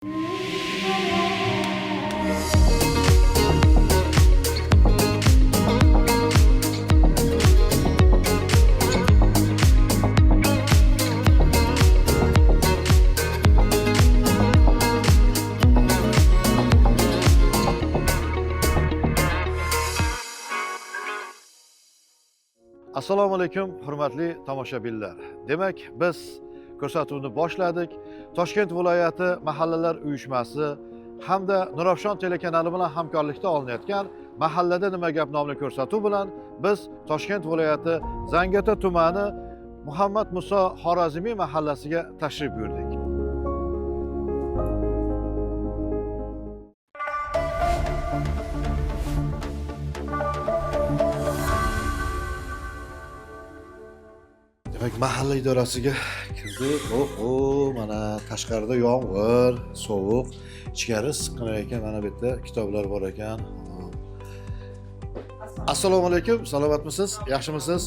Assalomu alaykum, hurmatli tomoshabinlar. Demak, biz ko'rsatuvni boshladik. Toshkent viloyati mahallalar uyushmasi hamda Nurafshon telekanali bilan hamkorlikda olinayotgan Mahallada nima gap nomli ko'rsatuv bilan biz Toshkent viloyati Zangiota tumani Muhammad Muso Xorazmiy mahallasiga tashrif buyurdik. Demek mahalla idorasiga kirdik. Mana tashqarida yomg'ir, sovuq, ichkari issiqqina ekan. Mana bu yerda kitoblar bor ekan. Assalomu alaykum, salomatmisiz? Yaxshimisiz?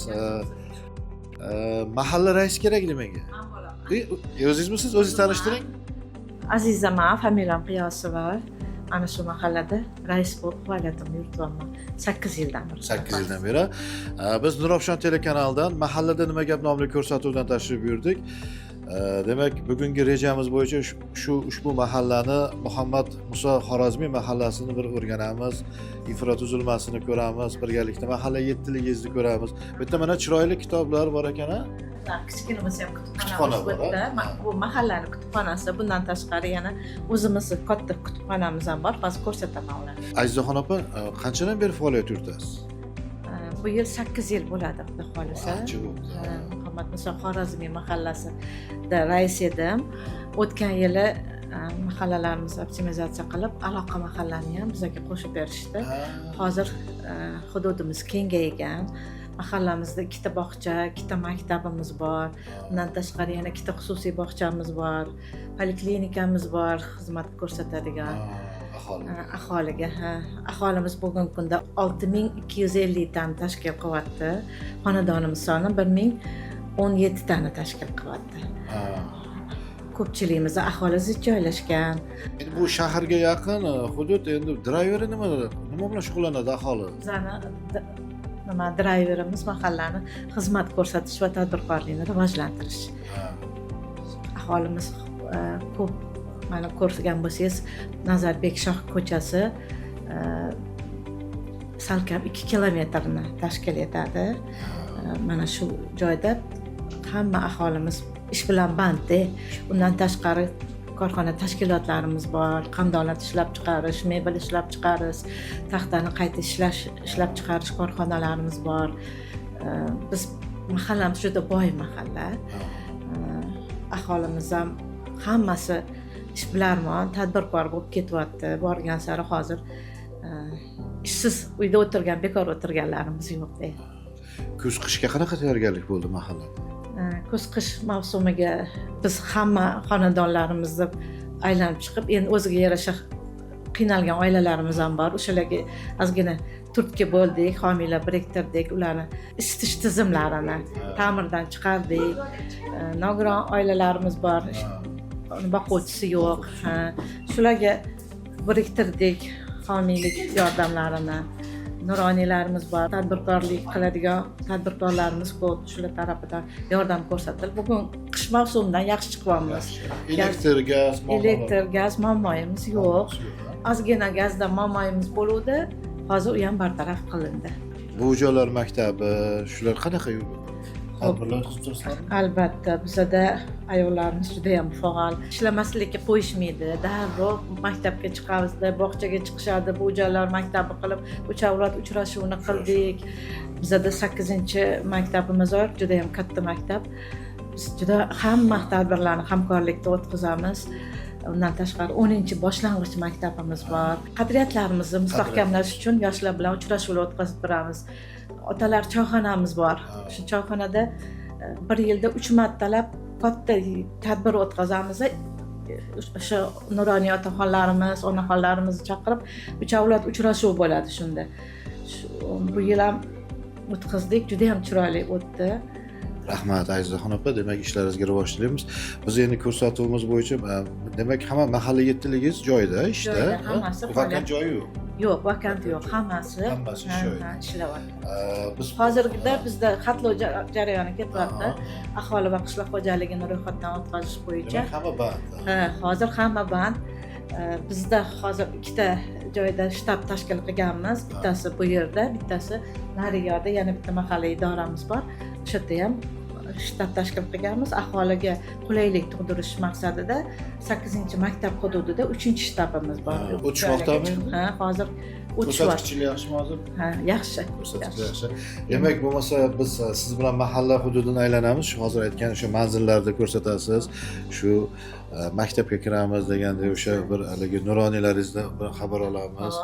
Mahalla raisi kerakli menga. O'zingizmisiz? O'zingiz tanishtiring. Aziza men, familiyam Qiyosova. Ana shu mahallada rais bo'lib faoliyatimni yuritaman. 8 yildan beri. 8 yildan beri. Biz Nurafshon telekanalidan Mahallada nima gap nomli ko'rsatuvdan tashrif buyurdik. Demak, bugungi rejamiz bo'yicha ushbu mahallani Muhammad Muso Xorazmiy mahallasini bir o'rganamiz, infratuzilmasini ko'ramiz, birgalikda mahalla yettiligimizni ko'ramiz. Bu yerda mana chiroyli kitoblar bor ekan-a? Kichkina bo'lsa ham kutubxonamiz bu yerda. Bu mahallani kutubxonasi, bundan tashqari yana o'zimizning katta kutubxonamiz ham bor. Hozir ko'rsataman ularni. Azizaxon opa, qanchadan beri faoliyat yuritasiz? Bu yil 8 yil bo'ladi, xudo xolisa. Muhammad Muso Xorazmiy mahallasida rais edim. O'tgan yili mahallalarimizni optimizatsiya qilib, aloqa mahallani ham bizga qo'shib berishdi. Hozir hududimiz kengaygan. Mahallamizda 2 ta bog'cha, 2 ta maktabimiz bor. Undan tashqari yana 2 ta xususiy bog'chamiz bor. Poliklinikamiz bor, xizmat ko'rsatadigan. Aholiga. Aholimiz bugungi kunda 6250 tani tashkil qilyapti. Xonadonimiz soni 1017 tani tashkil qilyapti. Ko'pchiligimiz aholi zich joylashgan. Endi bu shaharga yaqin hudud, endi drayveri nima bilan shug'ullanadi aholi? Drayverimiz mahallani xizmat ko'rsatish va tadbirkorlikni rivojlantirish. Aholimiz ko'p, mana ko'rgan bo'lsangiz, Nazarbek Shoh ko'chasi salkam 2 kilometrni tashkil etadi. Mana shu joyda hamma aholimiz ish bilan bandda. Undan tashqari korxona tashkilotlarimiz bor, qamdonat ishlab chiqarish, mebel ishlab chiqarish, taxtani qayta ishlab chiqarish korxonalarimiz bor. Biz mahallamiz juda boy mahalla. Aholimiz ham hammasi ishbilarmon, tadbirkor bo'lib ketyapti. Borgan sari hozir ishsiz uyda o'tirgan, bekor o'tirganlarimiz yo'q. Kuz-qishga qanaqa tayyorgarlik bo'ldi mahallada? Kuz-qish mavsumiga biz hamma xonadonlarimizni aylanib chiqib, endi o'ziga yarasha qiynalgan oilalarimiz ham bor. O'shalarga ozgina turtki bo'ldik, homiylar biriktirdik, ularni isitish tizimlarini ta'mirdan chiqardik. Nogiron oilalarimiz bor, boquvchisi yo'q. Shularga biriktirdik homiylik yordamlarini. Nuroniylarimiz bor, tadbirkorlik qiladigan tadbirkorlarimiz ko'p, shular tarafidan yordam ko'rsatilib, bugun qish mavsumidan yaxshi chiqyapmiz. Elektr, gaz muammoyimiz yo'q. Ozgina gazda muammoyimiz bo'luvdi, hozir u ham bartaraf qilindi. Bu joylar maktabi, shular qanaqa tadbirlar xususlar? Albatta, bizda ayollarimiz juda ham faol. Ishlamaslikka qo'yishmaydi. Darrov maktabga chiqamiz, bog'chaga chiqishadi. Bu joylar maktabi qilib, uch avlod uchrashuvini qildik. Bizda 8-maktabimiz bor, juda ham katta maktab. Biz juda hamma tadbirlarni hamkorlikda o'tkazamiz. Undan tashqari 10-boshlang'ich maktabimiz bor. Qadriyatlarimizni mustahkamlash uchun yoshlar bilan uchrashuvlar o'tkazib turamiz. Otalar choyxonamiz bor. Shu choyxonada bir yilda 3 martalab katta tadbir o'tkazamiz. O'sha nuroniy otaxonlarimiz, onaxonlarimizni chaqirib, uch avlod uchrashuv bo'ladi shunda. Bu yil ham o'tkazdik, juda ham chiroyli o'tdi. Rahmat Azizaxon opa, demak ishlaringizga rivoj tilaymiz. Biz endi ko'rsatuvimiz bo'yicha demak hamma mahalla yettiligingiz joyida, ishda. Joyida, hammasi Vakant joyi yo'q. Yo'q, vakant yo'q, hammasi Hammasi ish joyida. ishlayapti. Biz Hozirgida bizda xatlov jarayoni ketyapti. Aholi va qishloq xo'jaligini ro'yxatdan o'tkazish bo'yicha. demak hamma band. Hozir hamma band. Bizda hozir ikkita joyda shtab tashkil qilganmiz. Bittasi bu yerda, bittasi nariyoqda, yana bitta mahalliy idoramiz bor. O'sha yerda ham shtab tashkil qilganmiz. Aholiga qulaylik tug'dirish maqsadida 8-maktab hududida 3-shtabimiz bor. O'tishmoqdami? Ha, hozir o'tishyapti. Ko'rsatkichlar yaxshimi hozir? Ha, yaxshi. Ko'rsatkichlar yaxshi. Demak, bo'lmasa biz siz bilan mahalla hududini aylanamiz. Shu hozir aytgan o'sha manzillarni ko'rsatasiz. Shu maktabga kiramiz deganda o'sha bir haligi nuroniylaringizdan bir xabar olamiz.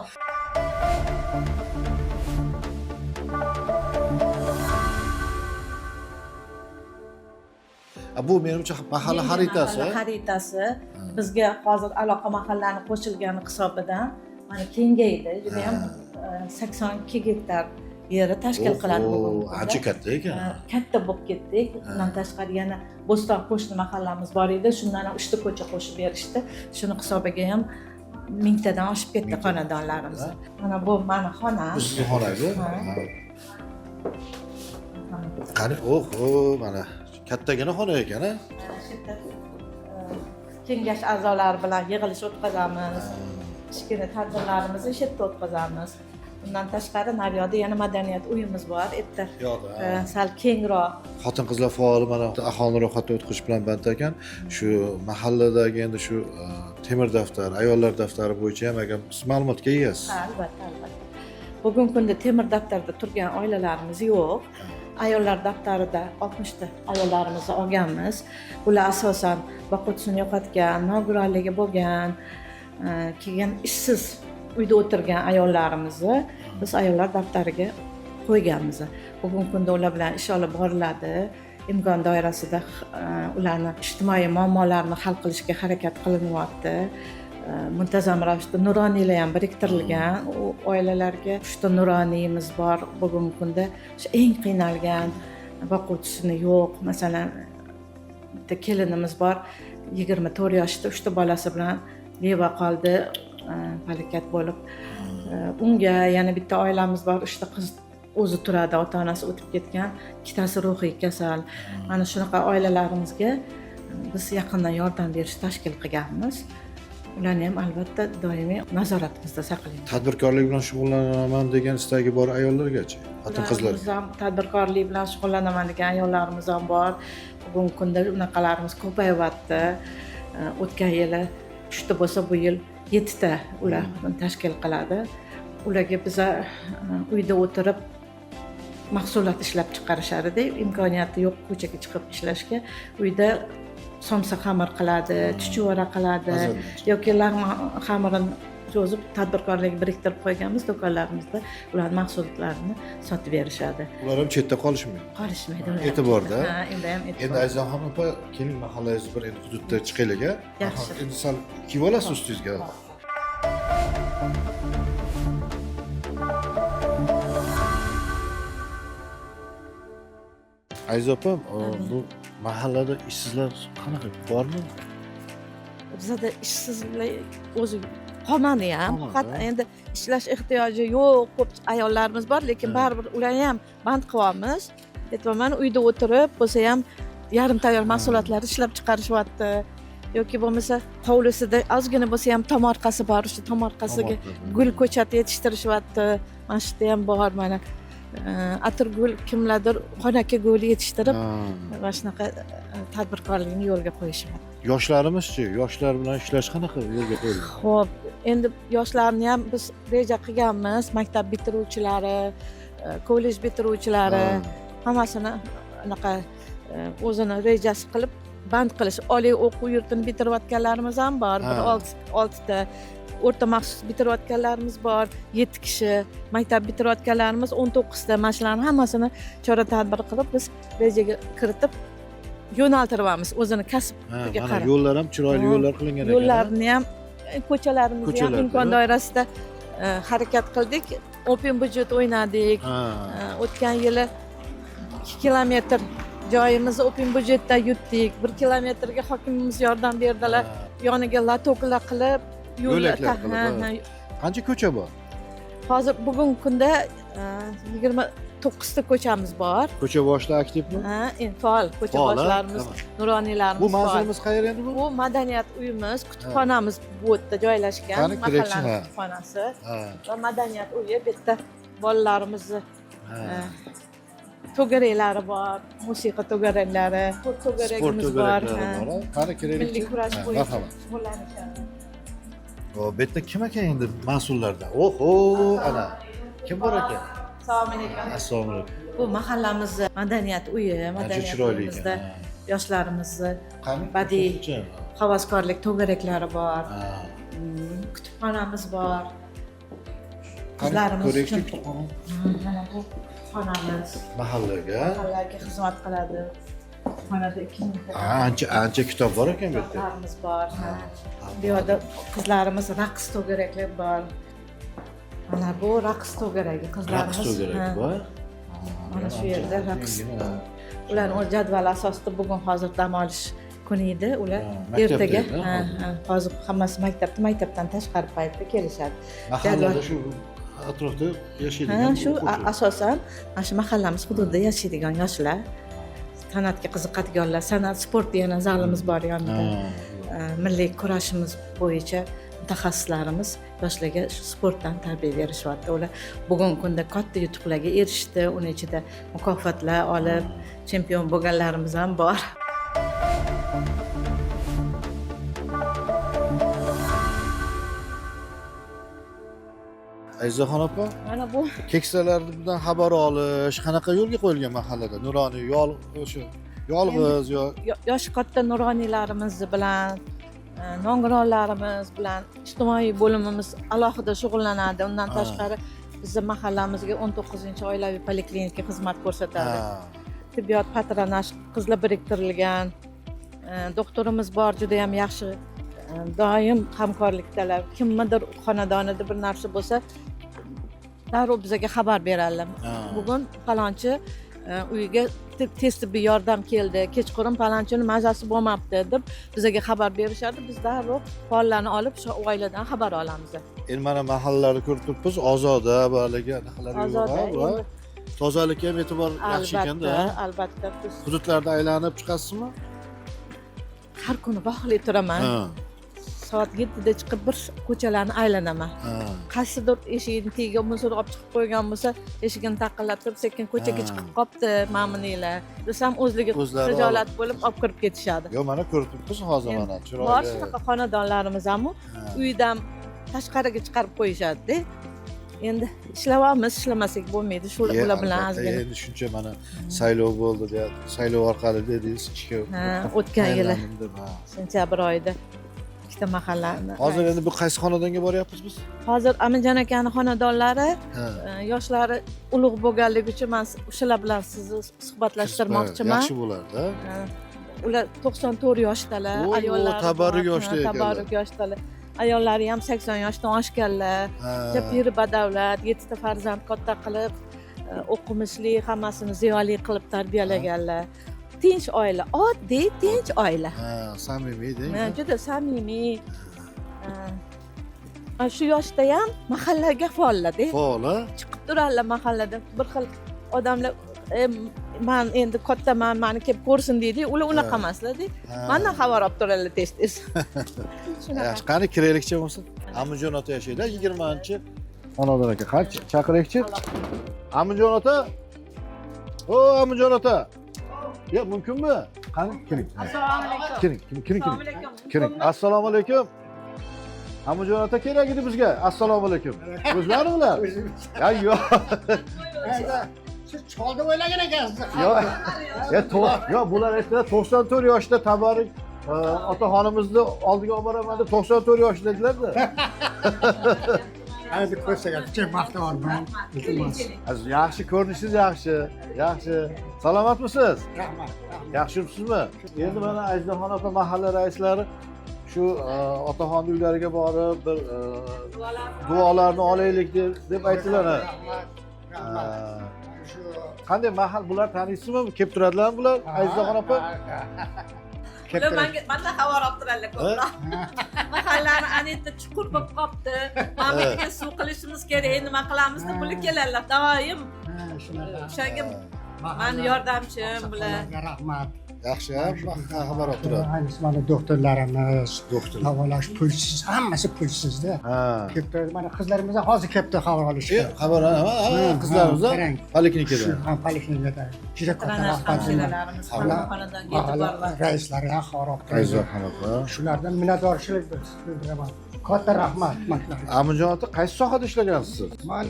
Bu menimcha mahalla xaritasi. Mahalla xaritasi bizga hozir aloqa mahallani qo'shilgani hisobidan mana kengaydi. Juda ham 82 gektar yeri tashkil qiladi bugun. Ancha katta ekan. Katta bo'lib ketdik. Bundan tashqari yana Bo'ston qo'shni mahallamiz bor edi. Shundan ham 3 ta ko'cha qo'shib berishdi. Shuni hisobiga ham 1000 tadan oshib ketdi xonadonlarimiz. Mana bu mani xonam. Bu sizning xonangiz? Qani, mana kattagina xona ekan, a? Kengash a'zolari bilan yig'ilish o'tkazamiz. Kichkina tadbirlarimizni shu yerda o'tkazamiz. Bundan tashqari naryoqda yana madaniyat uyimiz bor. Erta sal kengroq. Xotin-qizlar faol mana aholini ro'yxatdan o'tkazish bilan band ekan. Shu mahalladagi endi shu temir daftar, ayollar daftari bo'yicha ham agar siz ma'lumotga egasiz. Albatta. Bugungi kunda temir daftarda turgan oilalarimiz yo'q. Ayollar daftarida 60 ta ayollarimizni olganmiz. Ular asosan boquvchisini yo'qotgan, nogironligi bo'lgan, keyin ishsiz uyda o'tirgan ayollarimizni biz ayollar daftariga qo'yganmiz. Bugungi kunda ular bilan ish olib boriladi. Imkon doirasida ularni ijtimoiy muammolarini hal qilishga harakat qilinyapti. Muntazam ravishda nuroniylar ham biriktirilgan. U oilalarga 3 ta nuroniyimiz bor. Bugungi kunda eng qiynalgan, boquvchisini yo'q. Masalan, bitta kelinimiz bor, 24 yoshda 3 ta bolasi bilan beva qoldi, falokat bo'lib. Unga yana bitta oilamiz bor, 3 ta qiz o'zi turadi, ota-onasi o'tib ketgan, ikkitasi ruhiy kasal. Mana shunaqa oilalarimizga biz yaqindan yordam berish tashkil qilganmiz. Ularni ham albatta doimiy nazoratimizda saqlaymiz. Tadbirkorlik bilan shug'ullanaman degan istagi bor ayollargacha, xotin-qizlarga. Biz ham tadbirkorlik bilan shug'ullanaman degan ayollarimiz ham bor. Bugungi kunda unaqalarimiz ko'payyapti. O'tgan yili 3 ta bo'lsa, bu yil 7 ta ular tashkil qiladi. Ularga biz uyda o'tirib mahsulot ishlab chiqarishadi, imkoniyati yo'q ko'chaga chiqib ishlashga. Uyda somsa xamir qiladi, chuchvara qiladi yoki lag'mon xamirini cho'zib tadbirkorlarga biriktirib qo'yganmiz do'konlarimizda. Ular mahsulotlarini sotib berishadi. Ular ham chetda qolishmaydi. Qolishmaydi. E'tiborda. Ha, endi ham e'tibor. Endi Azizaxon opa, keling mahallangizni bir endi hududda chiqaylik, a? Yaxshi. Endi sal kiyib olasiz ustingizga. Aziz opam, bu mahallada ishsizlar qanaqa, bormi? Bizda ishsizlar o'zi qolmadi ham. Faqat endi ishlash ehtiyoji yo'q, ko'p ayollarimiz bor, lekin baribir ularni ham band qilyapmiz. Aytmaman, uyda o'tirib bo'lsa ham yarim tayyor mahsulotlar ishlab chiqarishyapti. Yoki bo'lmasa hovlisida ozgina bo'lsa ham tomorqasi bor, o'sha tomorqasiga gul ko'chati yetishtirishyapti. Mana shu yerda ham bor mana. Atirgul kimlardir xonaki gul yetishtirib mana shunaqa tadbirkorlikni yo'lga qo'yishyapti. Yoshlarimizchi, yoshlar bilan ishlash qanaqa yo'lga qo'yilgan? Xo'p, endi yoshlarni ham biz reja qilganmiz, maktab bitiruvchilari, kollej bitiruvchilari, hammasini anaqa o'zini rejasi qilib band qilish. Oliy o'quv yurtini bitirayotganlarimiz ham bor, 6 ta. O'rta maxsus bitirayotganlarimiz bor, 7 kishi. Maktab bitirayotganlarimiz 19 ta. Mana shularning hammasini chora-tadbir qilib biz rejaga kiritib yo'naltiramiz o'zini kasbiga qarab. Yo'llar ham chiroyli yo'llar qilingan ekan. Yo'llarni ham, ko'chalarimizni ham imkon doirasida harakat qildik. Open budjet o'ynadik. O'tgan yili 2 kilometr joyimizni open budjetda yutdik. 1 kilometrga hokimimiz yordam berdilar. Yoniga latoklar qilib, Yo'laklar qilib. Qancha ko'cha bor? Hozir bugungi kunda 29 ta ko'chamiz bor. Ko'cha boshida aktivmi? Faol ko'cha Faol, boshlarimiz, tamam. nuroniylarimiz Bu faol. manzilimiz qayerda endi bu? Bu madaniyat uyimiz, kutubxonamiz bu yerda joylashgan. Qani, kerakchi, Mahallaning ha. kutubxonasi Ha. va madaniyat uyi. Bu yerda bolalarimizni Ha. to'garaklari bor, musiqa to'garaklari, sport Sport to'garakimiz bor. to'garaklari bor. Qani kerakchi? Milliy kurash bo'yicha Marhamat. shug'ullanishadi. O, bu yerda kim ekan endi mas'ullarda? Oho, ana. Kim bor ekan? Assalomu alaykum. Assalomu alaykum. Bu mahallamizni madaniyat uyi, madaniyat chiroyli uyimizda ekan, ha. yoshlarimizni Qani? badiiy ko'cha? havaskorlik to'garaklari bor, Ha. kutubxonamiz bor. Qani Qizlarimiz ko'raylikchi uchun kutubxona? mana bu xonamiz Mahallaga. mahallaga xizmat qiladi. Xonada 2000 ta Ancha kitob bor ekan bu yerda. kitoblarimiz bor. Bu yerda qizlarimiz raqs to'garaklar bor. Mana bu raqs to'garagi qizlarimiz. Raqs to'garagi bor. Mana shu yerda raqs. Ha. Ular o jadval asosida bugun hozir dam olish kuni edi. Ular maktabda ertaga edi, ha. hozir hammasi maktabda, maktabdan tashqari paytda kelishadi. Mahallada shu atrofda yashaydigan Shu o'quvchi. asosan mana shu mahallamiz hududida yashaydigan yoshlar, san'atga qiziqadiganlar, san'at sport yana zalimiz bor yonida. Milliy kurashimiz bo'yicha mutaxassislarimiz yoshlarga shu sportdan tarbiya berishyapti. Ular bugungi kunda katta yutuqlarga erishdi. Uning ichida mukofotlar olib, chempion bo'lganlarimiz ham bor. Azizaxon opa, Mana bu keksalardan xabar olish qanaqa yo'lga qo'yilgan mahallada? Nuroniy, o'sha yolg'iz yo yoshi katta nuroniylarimiz bilan, nogironlarimiz bilan ijtimoiy bo'limimiz alohida shug'ullanadi. Undan tashqari bizning mahallamizga 19-oilaviy poliklinika xizmat ko'rsatadi. Tibbiyot patronaj qizlar biriktirilgan. Doktorimiz bor, juda ham yaxshi. Doim hamkorlikdalar. Kimnidir xonadonida bir narsa bo'lsa, darrov bizga xabar beradilar. Bugun falonchi uyiga tez tibbiy yordam keldi, kechqurun falonchini mazasi bo'lmabdi deb bizga xabar berishadi. Biz darrov faollarni olib shu oiladan xabar olamiz. Endi mana mahallalarni ko'rib turibmiz, ozoda, balaga anaqalari Ozoda, yo'q va tozalikka ham e'tibor yaxshi ekanda. Albatta, biz Hududlarda aylanib chiqasizmi? har kuni bahorli turaman. Soat 7da chiqib bir ko'chalarni aylanaman. Qaysidir eshigini tagiga musor olib chiqib qo'ygan bo'lsa, eshigini taqillatib sekin ko'chaga chiqib qopti ma'muniylar. Desam o'zligi O'zlari xijolat bo'lib olib kirib ketishadi. Yo, mana ko'rib turibmiz hozir mana Bor chiroyli. shunaqa xonadonlarimiz ham uydan tashqariga chiqarib qo'yishadi-da. Endi ishlayapmiz, ishlamasak bo'lmaydi. Shu ular bilan ozgina. Endi shuncha mana saylov bo'ldi deb, saylov orqali dedingiz ishga. O'tgan yili aylandim deb, ha. sentyabr oyida ikkita mahallani. Hozir endi bu qaysi xonadonga boryapmiz biz? Hozir Aminjon akani xonadonlari yoshlari ulug' bo'lganligi uchun men o'shalar bilan sizni suhbatlashtirmoqchiman. Yaxshi bo'lardi. Ular 94 yoshdalar, Voy, ayollar tabarruk yoshda ekanlar. Tabarruk yoshdalar. Ayollari ham 80 yoshdan oshganlar. Piri badavlat, 7 ta farzand katta qilib, o'qimishli, hammasini ziyoli qilib tarbiyalaganlar. Tinch oila, oddiy tinch oila. Samimiy deng. Juda samimiy. Shu yoshda ham mahallaga faollar-da. Faol, ha? Chiqib turadilar mahallada. Bir xil odamlar men endi kattaman, meni kelib ko'rsin deydi. Ular unaqa emaslar-da. Mendan xabar olib turadilar tez-tez. Yaxshi, qani kiraylikchi bo'lsin. Aminjon ota yashaydi, 20-xonadon aka. Qancha chaqiraylikchi? Aminjon ota. O, Aminjon ota. Ya, mumkinmi? Qani, kiring. Assalomu alaykum. Kiring. Kiring. Assalomu alaykum. Aminjon ota kerak edi bizga. Assalomu alaykum. O'zlaringlar? Ya, yo'q. Siz cholda o'ylagan ekansiz. Yo, bular aytdilar 94 yoshda tabarruk otaxonimizni oldiga olib boraman deb 94 yoshda dedilar-da. Hadi ko'rsagan, picha maqtavorman. Yaxshi ko'rinishingiz yaxshi. Yaxshi. Salomatmisiz? Rahmat. Yaxshi yuribsizmi? Endi mana Azizaxon opa mahalla raislari shu otaxonni uylariga borib bir duolarni olaylik deb aytdilar. Rahmat. Shu qanday mahal bular taniysizmi? Kelib turadilarmi bular? Azizaxon opa? Ular manda xabar olib turadilar ko'proq. Mahallani anita chuqur bo'lib qolibdi. Mana yerga suv qilishimiz kerak, nima qilamiz deb bular keladilar doim. O'shanga mani yordamchim bular. Rahmat. Yaxshi, xabar olib turadi. Ayniqsa mana doktorlarimiz, Doktor. davolash pulsiz, hammasi pulsizda. Ha. Kelibdi, mana qizlarimiz ham hozir kelibdi xabar olishga. Xabar, qizlarimiz qarang. poliklinikada. Shu ham poliklinikada. Juda katta rahmat. Hamshiralarimiz xonadondan yetib borlar. Raislari ham xabar olib turadi. Azizaxon opa. Shulardan minnatdorchilik bildiraman. Katta rahmat sizlarga. Amirjon ota qaysi sohada ishlagansiz siz? Men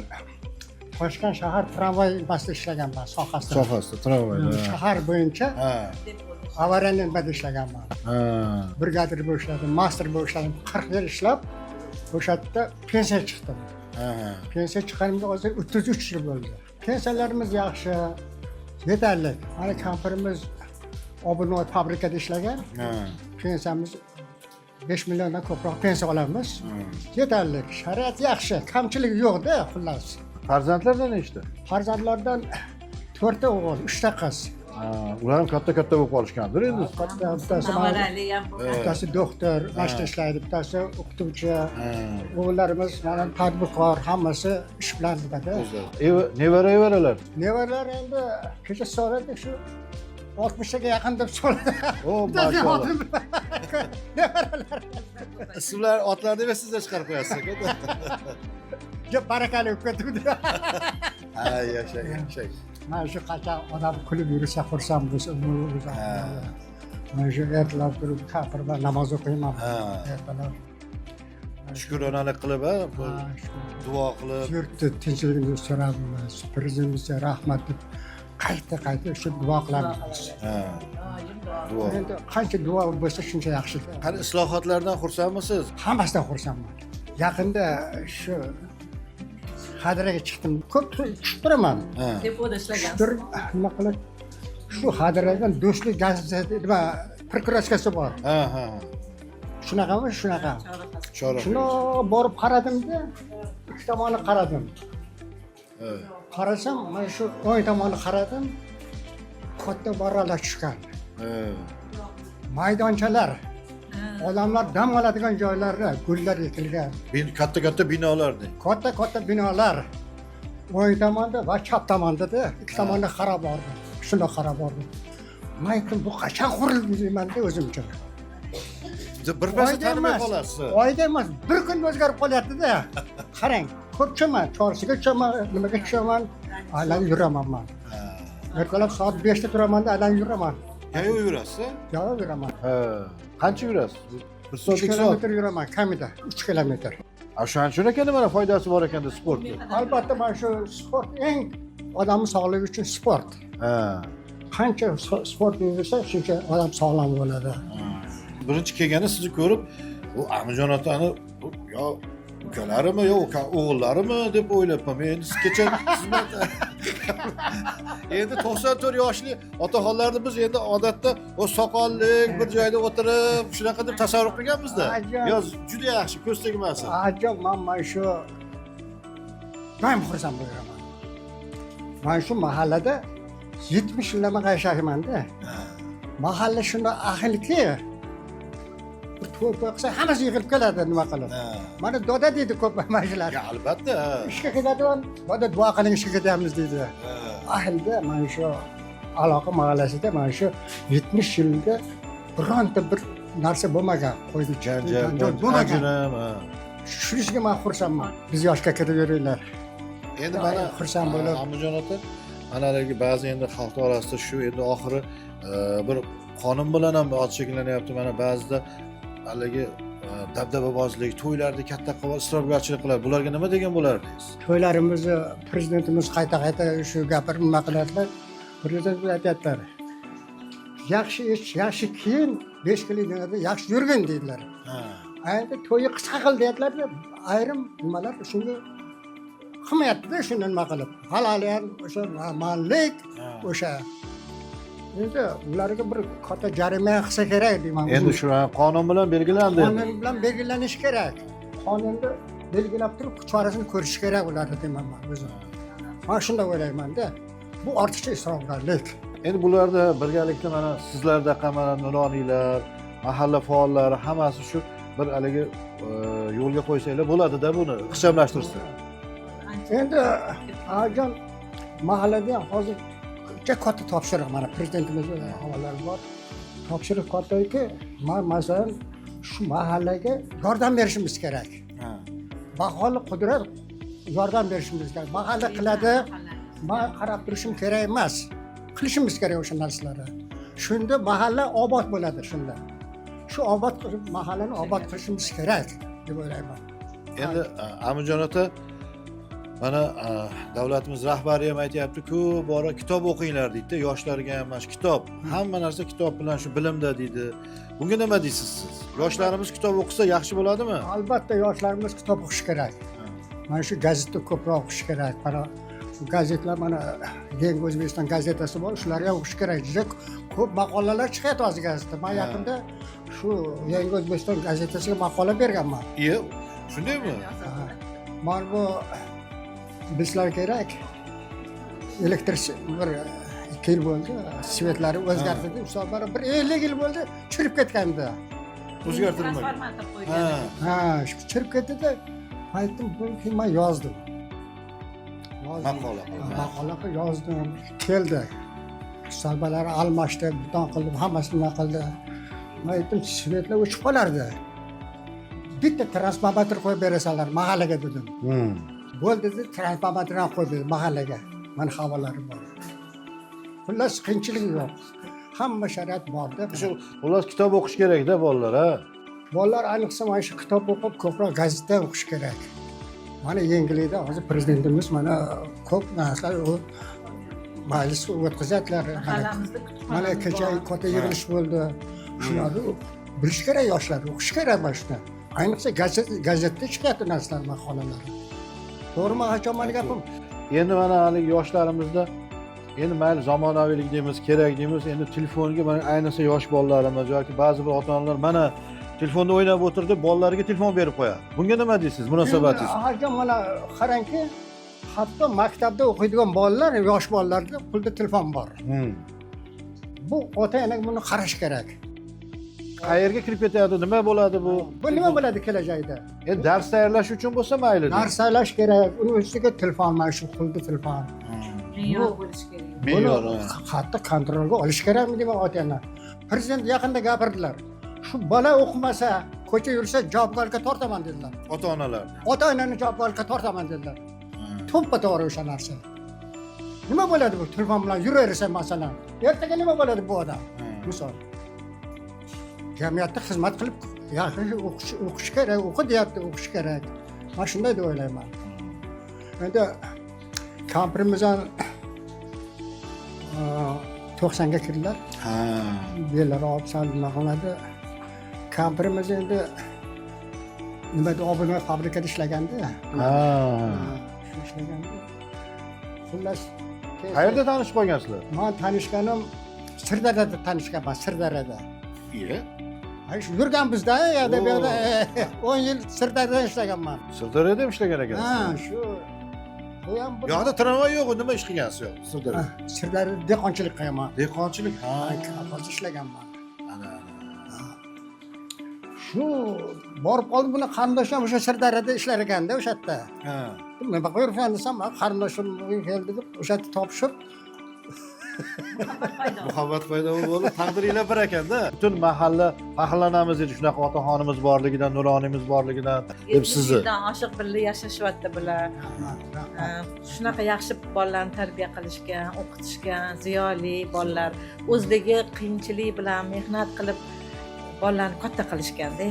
Toshkent shahar tramvay basida ishlaganman sohasida. Sohasida, tramvayda. Shahar bo'yicha Ha. avariyalarda ishlaganman. Ha. Brigadir bo'lib ishladim, master bo'lib ishladim. 40 yil ishlab, o'sha yerda pensiya chiqdim. Ha. Pensiya chiqqanimga hozir 33 yil bo'ldi. Pensiyalarimiz yaxshi, yetarli. Mana kampirimiz Obunot fabrikada ishlagan. Ha. Pensiyamiz 5 milliondan ko'proq pensiya olamiz. Yetarli. Shariat yaxshi, kamchilik yo'q-da, xullas. Farzandlar nechta? Farzandlardan 4 ta o'g'il, 3 ta qiz. Ular ham katta bo'lib qolishgandir endi. Bittasi Navarali ham bor. bittasi doktor, mashta ishlaydi, bittasi o'qituvchi. O'g'illarimiz mana tadbirkor, hammasi ish bilan bo'ladi. Nevara-evaralar. Nevaralar endi kecha so'radi shu 60 ga yaqin deb so'radi. O, maşallah. Ismlar, otlarni esa sizlar chiqarib qo'yasiz. Gap barakali o'tib ketdi. Ha, yashang. Mana shu qachon odam kulib yursa, xursand bo'lsa, mana shu ertalab turib kafir va namoz o'qiyman. Ertalab. Shukronalik qilib, duo qilib. Yurtni tinchligini so'rabmiz. Prezidentimizga rahmat deb qayta shu duo qilamiz. Ha. Duo. Endi qancha duo bo'lsa shuncha yaxshi. Qani islohotlardan xursandmisiz? Hammasidan xursandman. Yaqinda shu Xadiraga chiqdim. Ko'p tushib turaman. Depoda ishlagan. Turib, nima qilib shu Xadiradan do'stlik gazeti nima prokuraturasi bor. Ha. Shunaqami? Shunaqa. Chorroq. Shuni borib qaradimda, ikki tomonni qaradim. Qarasam, mana shu o'ng tomonni qaradim. Katta barralar tushgan. Maydonchalar, odamlar dam oladigan joylarda gullar ekilgan. Katta binolarni. Katta binolar. O'ng tomonda va chap tomonda-da, ikki tomonda xarob bordi. Shunda xarob bordi. Men aytdim, bu qachon qurildi deyman-da o'zimcha. Birpasda tanimay qolasiz. Oyda emas, bir kun o'zgarib qolyapti-da. Qarang, ko'pchaman, chorsiga tushaman, nimaga tushaman, aylanib yuraman men. Ertalab soat 5 da turaman-da, aylanib yuraman. Yayov yurasiz? Yayov yuraman. Ha. Qancha yurasiz? 1 soat 2 soat. kilometr yuraman, kamida 3 kilometr. Shuning uchun ekan mana foydasi bor ekanda sportga. Albatta mana shu sport eng odam sog'ligi uchun sport. Ha. Qancha sport yursa, shuncha odam sog'lom bo'ladi. Birinchi kelganda sizni ko'rib, u Amirjon otani yo ukalarimi yo o'g'illarimi deb o'ylabman. Men endi sizgacha endi 94 yoshli otaxonlarni biz endi odatda o soqollik bir joyda o'tirib shunaqa deb tasavvur qilganmiz-da. Yo, juda yaxshi, ko'z tegmasin. Ajob, men shu men xursand bo'laman. Men shu mahallada 70 yildan yashayman-da. Mahalla shunday ahilki, to'p qilsa hammasi yig'ilib keladi nima qilib. Mana doda deydi ko'p mashalar. Ya albatta. Ishga ketadigan, doda duo qiling ishga ketyapmiz deydi. Ahilda mana shu aloqa mahallasida mana shu 70 yilda bironta bir narsa bo'lmagan, qo'ydi janjal bo'lmagan. Shunisiga men xursandman. Biz yoshga ketaveringlar. Endi mana xursand bo'lib, Amirjon ota, manaligi ba'zi endi xalq orasida shu endi oxiri bir qonun bilan ham ot shakllanyapti. Mana ba'zida haligi dabdababozlik, to'ylarni katta qilib isrofgarchilik qiladi. Bularga nima degan bo'lardingiz? To'ylarimizni prezidentimiz qayta shu gapirib nima qiladilar? Prezidentimiz aytadilar. Yaxshi ish, yaxshi kiyim, 5 kunlikda yaxshi yurgin deydilar. Endi to'yi qisqa qil deydilar-da, ayrim nimalar shunga qilmayapti-da, shuni nima qilib. Haloliyam o'sha ma'llik, o'sha endi ularga bir katta jarima qilsa kerak deyman. Endi shu qonun bilan belgilandi. Qonun bilan belgilanish kerak. Qonunda belgilab turib chorasini ko'rish kerak ularni deyman men o'zim. Men shunday o'ylayman-da. Bu ortiqcha isrofgarlik. Endi bularda birgalikda mana sizlarda mana nuroniylar, mahalla faollari hammasi shu bir haligi yo'lga qo'ysanglar bo'ladi-da buni ixchamlashtirsa. Endi ajon mahallada hozir juda katta topshiriq mana prezidentimiz havolari bor. Topshiriq kattaki, masalan shu mahallaga yordam berishimiz kerak. Baholi qudrat yordam berishimiz kerak. Mahalla qiladi, men qarab turishim kerak emas. Qilishimiz kerak o'sha narsalarni. Shunda mahalla obod bo'ladi shunda. Shu obod qilib mahallani obod qilishimiz kerak deb o'ylayman. Endi Amirjon ota mana davlatimiz rahbari ham aytyapti-ku, bora kitob o'qinglar deydi, yoshlarga ham mana shu kitob, hamma narsa kitob bilan shu bilimda deydi. Bunga nima deysiz siz? Yoshlarimiz kitob o'qisa yaxshi bo'ladimi? Albatta yoshlarimiz kitob o'qish kerak. Mana shu gazetni ko'proq o'qish kerak. Mana gazetlar mana Yangi O'zbekiston gazetasi bor, shularni ham o'qish kerak. Juda ko'p maqolalar chiqadi hozir gazetda. Men yaqinda shu Yangi O'zbekiston gazetasiga maqola berganman. Iye, shundaymi? Mana bu bizlar kerak. Elektr bir 2 yil bo'ldi, svetlari o'zgartirdi. Hisoblari bir 50 yil bo'ldi, chirib ketgandi. O'zgartirilmagan. Ha, chirib ketdi-da. Aytdim, bu men yozdim. Maqola qilib yozdim. Keldi. Hisoblarni almashdi, buton qildim, hammasini qildi. Men aytdim, svetlar o'chib qolardi. Bitta transformator qo'yib berasanlar mahallaga dedim. Bo'ldi dedi, transformatorni qo'ydi mahallaga. Mana havolari bor. Xullas qiyinchilik yo'q. Hamma sharoit borda. Shu xullas kitob o'qish kerak-da bolalar, ha. Bolalar ayniqsa mana shu kitob o'qib, ko'proq gazetda o'qish kerak. Mana yangilikda hozir prezidentimiz mana ko'p narsalar majlis o'tkazadilar. Mana kecha katta yig'ilish bo'ldi. Shularni bilish kerak yoshlar, o'qish kerak mana shuni. Ayniqsa gazetda chiqadi narsalar, maqolalar. To'g'rimi, hachon meni gapim? Endi mana hali yoshlarimizda endi mayli zamonaviylik deymiz, kerak deymiz. Endi telefonga mana ayniqsa yosh bolalarimiz yoki ba'zi bir ota-onalar mana telefonda o'ynab o'tirdi, bolalarga telefon berib qo'yadi. Bunga nima deysiz? Munosabatingiz? Hozir mana qarangki, hatto maktabda o'qiydigan bolalar, yosh bolalarda qo'lda telefon bor. Bu ota-ona buni qarash kerak. Qayerga kirib ketadi? Nima bo'ladi bu? Bu nima bo'ladi kelajakda? Endi dars tayyorlash uchun bo'lsa mayli. Dars tayyorlash kerak. Uni ustiga telefon, mana shu qo'lda telefon. Me'yor bo'lish kerak. Me'yor. Qattiq kontrolga olish kerakmi deyman ota-ona. Prezident yaqinda gapirdilar. Shu bola o'qimasa, ko'cha yursa javobgarlikka tortaman dedilar. Ota-onalar. Ota-onani javobgarlikka tortaman dedilar. To'ppa to'g'ri o'sha narsa. Nima bo'ladi bu telefon bilan yuraversa masalan? Ertaga nima bo'ladi bu odam? Misol. Jamiyatda xizmat qilib, yaxshi o'qish kerak, o'qi deyapti, o'qish kerak. Men shunday deb o'ylayman. Endi kampirimiz ham 90 ga kirdilar. Bellar olib nima qiladi? Kampirimiz endi nima deb obuna fabrikada ishlaganda. Ishlaganda. Xullas, Qayerda tanishib qolgansizlar? men tanishganim Sirdaryoda tanishganman, Sirdaryoda. Iye. Ay shu yurganmiz-da, yerda bu yerda 10 yil Sirdaryoda ishlaganman. Sirdaryoda ham ishlagan ekansiz. Ha, shu bu ham bir Yoqda tramvay yo'q, nima ish qilgansiz yo'q? Sirdaryoda. Sirdaryoda dehqonchilik qilaman. Dehqonchilik. Hozir ishlaganman. Ana. Shu borib qoldi, buni qarindoshim o'sha Sirdaryoda ishlar ekanda o'sha yerda. Nima qilursan desam, qarindoshim keldi deb o'sha yerda topishib Muhabbat paydo bo'lib, taqdiringlar bir ekanda. Butun mahalla faxrlanamiz edi shunaqa otaxonimiz borligidan, nuroniymiz borligidan deb sizni. Oshiq birga yashashyapti bular. Shunaqa yaxshi bolalarni tarbiya qilishgan, o'qitishgan, ziyoli bolalar o'zligi qiyinchilik bilan mehnat qilib bolalarni katta qilishganda.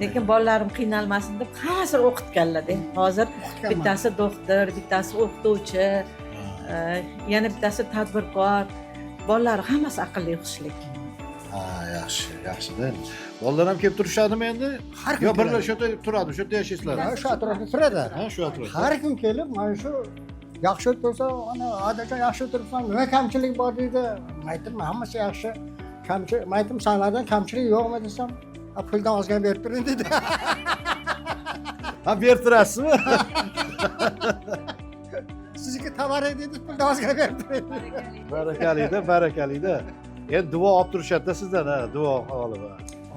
Lekin bolalarim qiynalmasin deb hammasini o'qitganlar-da. Hozir bittasi doktor, bittasi o'qituvchi, yana bittasi tadbirkor. Bolalar hammasi aqlli, xushlik. Yaxshi-da. Bolalar ham kelib turishadimi endi? Yo, birlar shu yerda turadi, shu yerda yashaysizlar. Ha, shu atrofda turadi. Ha, shu atrofda. Har kim kelib, mana shu yaxshi o'tirsa, ana adajon yaxshi o'tiribsan, nima kamchilik bor deydi. Men aytdim, hammasi yaxshi. Men aytdim, sanlardan kamchilik yo'qmi desam, puldan ozgina berib turing dedi. Ha, berib turasizmi? Sizniki xabar edingiz, pulni ozgina berib turaylik. Barakalida, barakalida. Endi duo olib turishadi-da sizdan, ha, duo olib.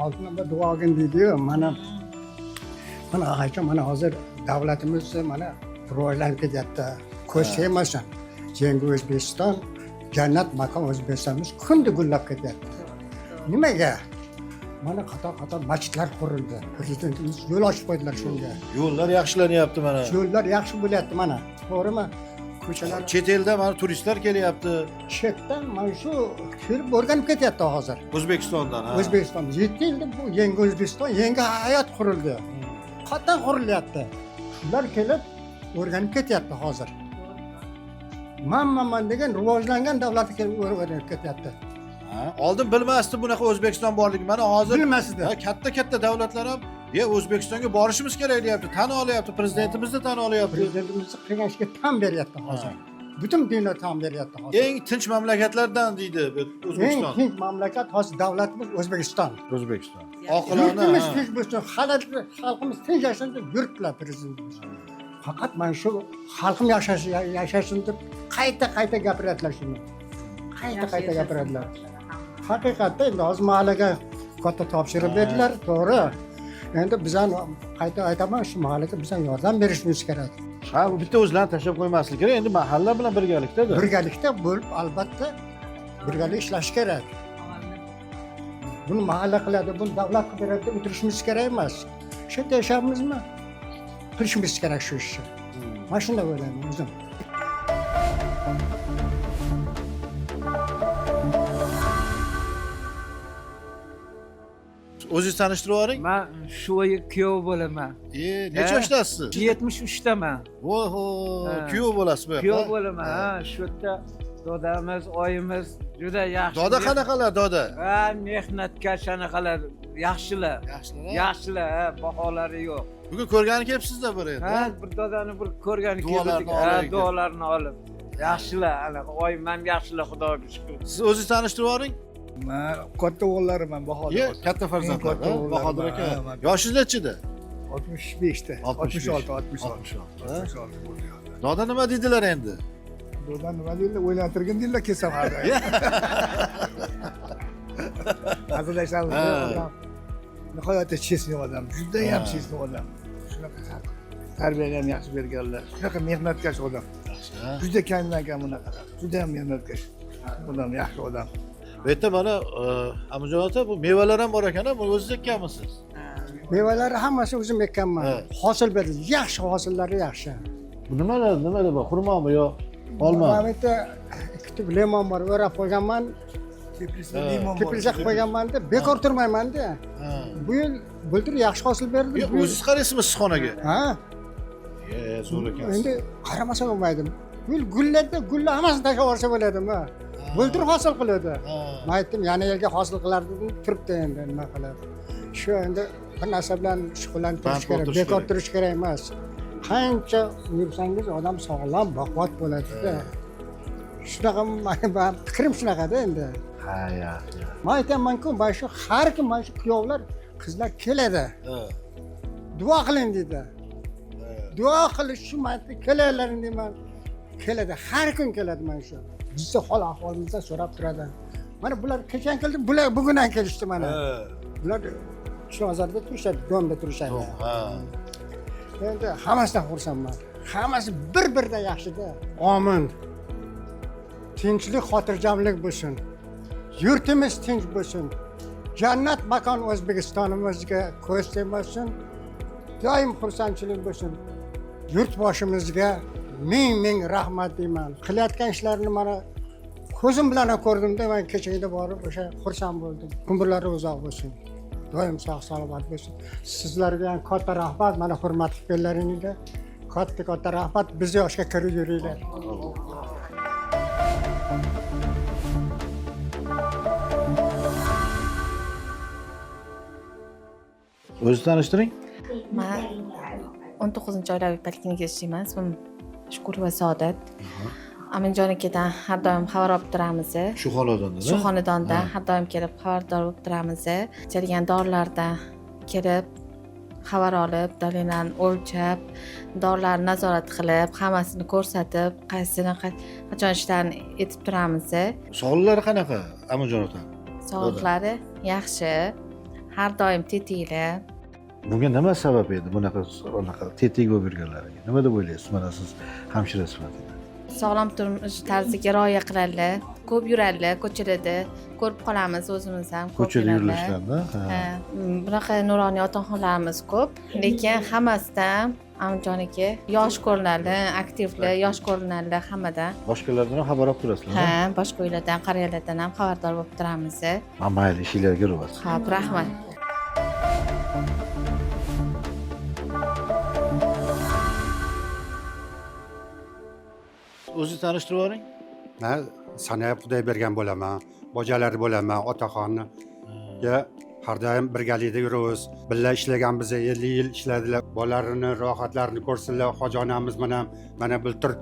Oltin namba duo olgin deydi-yu, mana ag'aycha, mana hozir davlatimiz mana rivojlanib ketyapti. Ko'z tegmasin. Yangi O'zbekiston, jannat makon O'zbekistonimiz kundi gullab ketyapti. Nimaga? Mana qator masjidlar qurildi. Prezidentimiz yo'l ochib qo'ydilar shunga. Yo'llar yaxshilanyapti mana. Yo'llar yaxshi bo'lyapti mana. To'g'rimi? Ko'chalar Chet elda mana turistlar kelyapti. chetdan mana shu kelib o'rganib ketyapti hozir. O'zbekistondan, ha. O'zbekiston 7 yilda bu yangi O'zbekiston, yangi hayot qurildi. Qayerdan qurilyapti? Shular kelib o'rganib ketyapti hozir. Man degan rivojlangan davlatga kelib o'rganib ketyapti. Ha, oldin bilmasdi bunaqa O'zbekiston borligi. Mana hozir Bilmasdi. katta davlatlar ham O'zbekistonga borishimiz kerak deyapti, tan olyapti, prezidentimizni tan olyapti. Prezidentimiz qilgan ishga tan beryapti hozir. Butun dunyo tan beryapti hozir. Eng tinch mamlakatlardan deydi Eng O'zbekiston. tinch mamlakat hozir davlatimiz O'zbekiston. O'zbekiston. Yurtimiz Oqilona. tinch bo'lsin, xalqimiz tinch yashasin deb yurtdilar prezidentimiz. Faqat mana shu xalqim yashashin deb qayta gapiryaptilar shuni. Qayta gapiradilar. Haqiqatda endi hozir mahallaga katta topshiriq berdilar, to'g'ri. Endi bizdan qayta aytaman, shu mahallaga bizdan yordam berishimiz kerak. Ha, bu bitta o'zlarini tashlab qo'ymaslik kerak. Endi mahalla bilan birgalikda-da. Birgalikda bo'lib, albatta birgalikda ishlash kerak. Buni mahalla qiladi, buni davlat qilib beradi deb o'tirishimiz kerak emas. Shu yerda yashamizmi? Qilishimiz kerak shu ishni. Mana shunday o'ylayman o'zim. O'zingiz tanishtirib yuboring. Men shu yil kuyov bo'laman. Necha yoshdasiz? 73 daman. Voho, Ha. kuyov bo'lasiz bu Kuyov yoqda. bo'laman. Ha, shu yerda dodamiz, oyimiz juda yaxshi. Doda qanaqalar, doda? Ha, mehnatkash anaqalar yaxshilar. Yaxshilar. Yaxshilar, ha, baholari yo'q. Bugun ko'rgani kelibsiz-da bir endi. Ha, bir dodani bir ko'rgani Duolarini keldik. Ha, olaylik. duolarini olib. Yaxshilar, anaqa oyim ham yaxshilar, Xudoga shukr. Siz o'zingiz tanishtirib yuboring. Men katta o'g'illariman Bahodir. Katta farzandlar, Katta ha? o'g'illar, Bahodir ha, aka. ha. Yoshingiz nechida? 65 da. 66, 66. 66 bo'ldi. Doda nima deydilar endi? Do'dan nima deydi? O'ylantirgin deydilar kelsam hali. Hazillashamiz. Ha. Odam nihoyatda chesni odam, juda ham chesni odam. Shunaqa tarbiyani ham yaxshi berganlar. Shunaqa mehnatkash odam. Ha? Juda kamdan kam bunaqa. Juda ham mehnatkash. Odam yaxshi odam. Bu yerda mana Amirjon ota, bu mevalar ham bor ekan-a, buni o'zingiz ekkanmisiz? Mevalari hammasi o'zim ekkanman. Ha. Hosil berdi, yaxshi hosillari yaxshi. Bu nimalar bor? Xurmomi yo olma? Mana bu yerda ikkita lemon bor, o'rab qo'yganman. Teplisa Ha. limon bor. Teplisa qilib qo'yganman-da, bekor turmayman-da. Ha. Bu yil bultur yaxshi hosil berdi. Yo, Bu yil- o'zingiz qaraysizmi sichqonaga? Ha, Zo'r ekan. endi qaramasa bo'lmaydi. Bu yil gullar hammasini tashlab yuborsa bo'ladimi? Bultur hosil qiladi. Men aytdim, yana yerga hosil qilardi dedim, turibdi endi nima qiladi. Shu endi bir narsa bilan shug'ullanib turish Band bo'lib kerak, turish bekor kerak. turish kerak emas. Qancha yursangiz odam sog'lom, baquvvat bo'ladi-da. Shunaqa men fikrim shunaqada endi. Ha, ya. Men aytaman-ku, mana shu har kim mana shu kuyovlar, qizlar keladi. Ha. Duo qiling deydi. Duo qilish shu marta kelinglaring deyman. Keladi, har kun keladi mana shu. Bizni hol ahvolimizdan so'rab turadi. Mana bular qachon keldi? Bular bugun ham kelishdi mana. Bular Chilonzorda turishadi, Domda turishadi. Ha. Endi hammasidan xursandman. Hammasi bir-biridan yaxshi-da. Amin. Tinchlik, xotirjamlik bo'lsin. Yurtimiz tinch bo'lsin. Jannat makon O'zbekistonimizga ko'z tegmasin. Doim xursandchilik bo'lsin. Yurtboshimizga ming rahmat deyman. Qilayotgan ishlarini mana ko'zim bilan ko'rdim-da, men kechagina borib o'sha xursand bo'ldim. Umrlari uzoq bo'lsin. Doim sog' salomat bo'lsin. Sizlarga ham katta rahmat, mana hurmat qilganlaringizga katta rahmat. Biz yoshga kirib yuringlar. O'zingiz tanishtiring. Men 19-oilaviy poliklinikada ishlayman. Ismim Shukurova Saodat. Aminjon akadan har doim xabar olib turamiz. Shu xonadonda. Shu xonadonda har doim kelib xabardor bo'lib turamiz. Ichadigan dorilardan kelib xabar olib, dalillarni o'lchab, dorilarni nazorat qilib, hammasini ko'rsatib, qaysini qachon ishlarini etib turamiz. Sog'liqlari qanaqa, Amajon ota? Sog'liqlari yaxshi, har doim tetiklar. Bunga nima sabab edi bunaqa tetik bo'lib yurganlariga? Nima deb o'ylaysiz, mana siz hamshira sifatida? Sog'lom turmush tarziga rioya qiladilar, ko'p yuradilar, ko'chalarda ko'rib qolamiz o'zimiz ham. Ko'chada yurilishlarda. Bunaqa nuroniy otaxonlarimiz ko'p, lekin hammasidan Amajoniki yosh ko'rinadi, aktivlar, yosh ko'rinadilar hammadan. Boshqalardan ham xabar olib turasizlar? Ha, boshqa uylardan, qariyalardan ham xabardor bo'lib turamiz. Mayli, ishinglarga yuraverasiz. Xo'p, rahmat. O'zingizni tanishtirib yuboring. Men Sanayib Xudoybergan bo'laman, bojalar bo'laman, otaxonni. Har doim birgalikda yuramiz. Birga ishlaganmiz, 50 yil ishladilar. Bolalarini rohatlarini ko'rsinlar. Xojonamiz mana bultur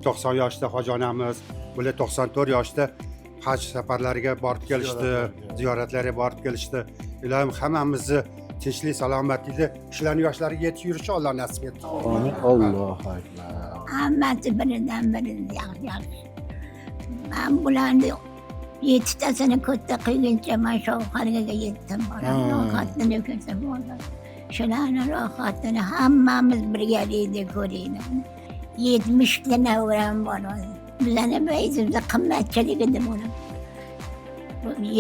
90 yoshda xojonamiz, bular 94 yoshda haj safarlariga borib kelishdi, ziyoratlarga borib kelishdi. Ilohim hammamizni tinchlik, salomatlikda ishlarni yoshlariga yetib yurishi Alloh nasib etdi. Amin. Allohu akbar. Hammasi biridan biri yaxshi. Men bularni 7tasini ko'tta qilguncha man shu qargaga yetdim. Rohatini ko'rsam bo'ldi. Shularni rohatini hammamiz birgalikda ko'raylik. 70 ta navram bor. Bizani baytimizda qimmatchilik edi buni.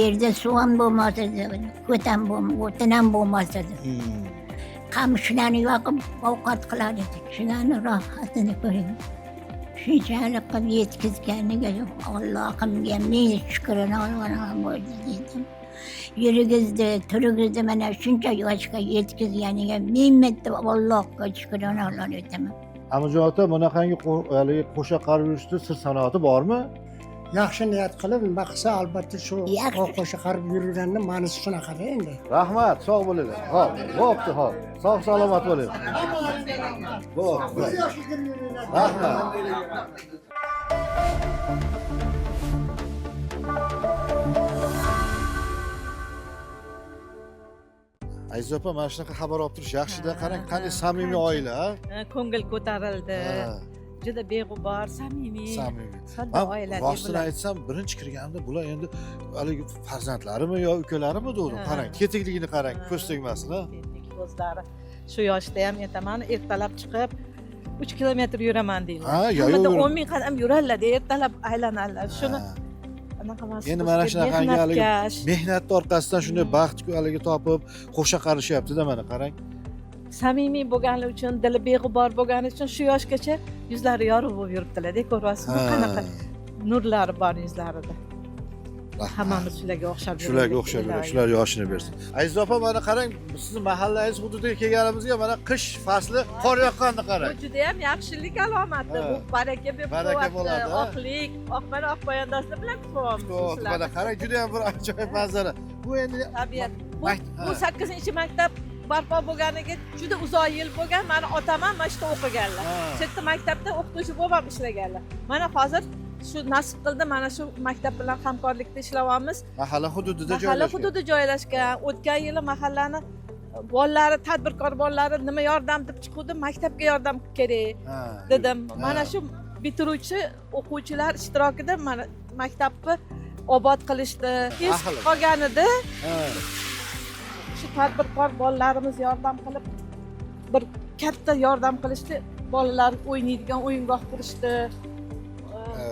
Yerda suv ham bo'lmasa, ko'tam bo'lmasa. Qamishlarni yoqib ovqat qilar edik. Shularni rohatini ko'ring. Shunchalik qilib yetkazganiga Allohimga ming shukrini olganim bo'ldi dedim. Yurigizdi, turigizni mana shuncha yoshga yetkazganiga ming marta Allohga shukrini olaman. Amajon ota, bunaqangi qo'sha qarib yurishda sir sanoati bormi? Yaxshi niyat qilib nima qilsa albatta shu qo'sha qarib yurganni ma'nosi shunaqada endi. Rahmat, sog' bo'linglar. Xo'p, bo'pti, xo'p. Sog' salomat bo'ling. Bo'pti. Rahmat. Aziz opa, mana shunaqa xabar olib turish yaxshi-da. Qarang, qanday samimiy oila, ha? Ko'ngil ko'tarildi. Juda beg'ubor, samimiy. Sodda oila deb rostini aytsam, birinchi kirganimda bular endi haligi farzandlarimi yo ukalarimi dedim. Qarang, tetikligini qarang, ko'z tegmasin, ha? Ko'zlari. Shu yoshda ham aytaman, ertalab chiqib 3 kilometr yuraman deydi. Ha, Hamda 10 ming qadam yuradilar, ertalab aylanadilar. Shuni anaqa emas. Endi mana shunaqangi haligi mehnatning orqasidan shunday baxt haligi topib, qo'sha qarishyapti-da, mana qarang. Samimiy bo'lgani uchun, dili beg'ubor bo'lgani uchun shu yoshgacha yuzlari yorug' bo'lib yuribdilar-da, ko'ryapsizmi? Qanaqa nurlari bor yuzlarida. Hammamiz shularga o'xshab yuribmiz. Shularga o'xshab yuribmiz. Shular yoshini bersin. Aziz opa, mana qarang, sizning mahallangiz hududiga kelganimizga mana qish fasli qor yoqqanini qarang. Bu juda ham yaxshilik alomati. Bu baraka deb bo'ladi. Oqlik, oqbara oqpoyandozlar bilan kutamiz. Mana qarang, juda ham bir ajoyib manzara. Bu endi tabiat. Bu 8-maktab barpo bo'lganiga juda uzoq yil bo'lgan. Meni otam ham mana shu yerda o'qiganlar. Shu yerda maktabda o'qituvchi bo'lib ham ishlaganlar. Mana hozir shu nasib qildi, mana shu maktab bilan hamkorlikda ishlayapmiz. Mahalla hududida joylashgan. Mahalla hududida joylashgan. O'tgan yili mahallani bolalari, tadbirkor bolalari nima yordam deb chiquvdi, maktabga yordam kerak dedim. Mana shu bitiruvchi o'quvchilar ishtirokida mana maktabni obod qilishdi. Eski qolganida shu tadbirkor bolalarimiz yordam qilib bir katta yordam qilishdi. Bolalar o'ynaydigan o'yingoh qurishdi.